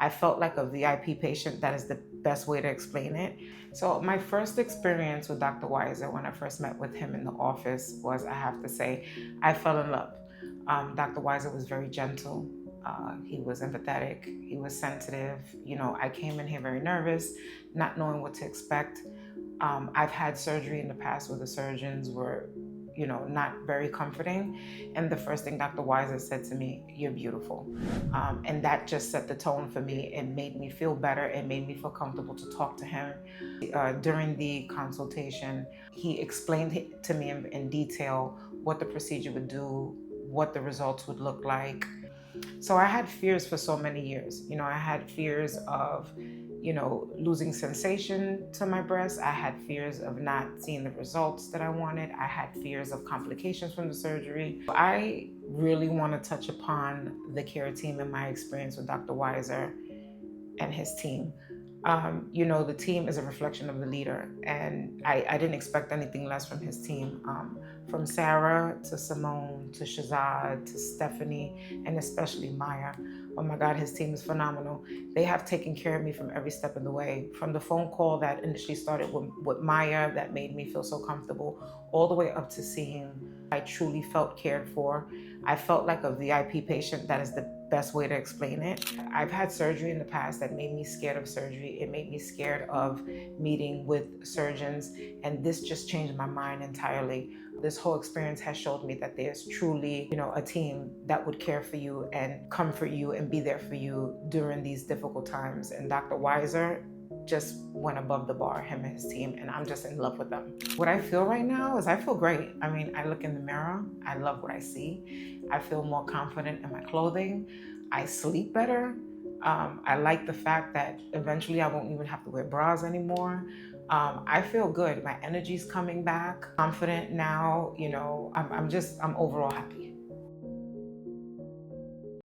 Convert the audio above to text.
I felt like a VIP patient. That is the best way to explain it. So my first experience with Dr. Wiser, when I first met with him in the office, was, I have to say, I fell in love. Dr. Wiser was very gentle. He was empathetic. He was sensitive. I came in here very nervous, not knowing what to expect. I've had surgery in the past where the surgeons were, not very comforting. And the first thing Dr. Wiser said to me, "You're beautiful." And that just set the tone for me and made me feel better and made me feel comfortable to talk to him. During the consultation, he explained to me in detail what the procedure would do, what the results would look like. So I had fears for so many years. I had fears of, losing sensation to my breast. I had fears of not seeing the results that I wanted. I had fears of complications from the surgery. I really want to touch upon the care team and my experience with Dr. Wiser and his team. The team is a reflection of the leader, and I didn't expect anything less from his team. From Sarah to Simone to Shazad to Stephanie, and especially Maya. Oh my God, his team is phenomenal. They have taken care of me from every step of the way. From the phone call that initially started with Maya that made me feel so comfortable, all the way up to seeing I truly felt cared for. I felt like a VIP patient. That is the best way to explain it. I've had surgery in the past that made me scared of surgery. It made me scared of meeting with surgeons, and this just changed my mind entirely. This whole experience has showed me that there's truly, a team that would care for you and comfort you and be there for you during these difficult times. And Dr. Wiser just went above the bar, him and his team, and I'm just in love with them. What I feel right now is I feel great. I mean, I look in the mirror, I love what I see. I feel more confident in my clothing. I sleep better. I like the fact that eventually I won't even have to wear bras anymore. I feel good. My energy's coming back. Confident now, I'm overall happy.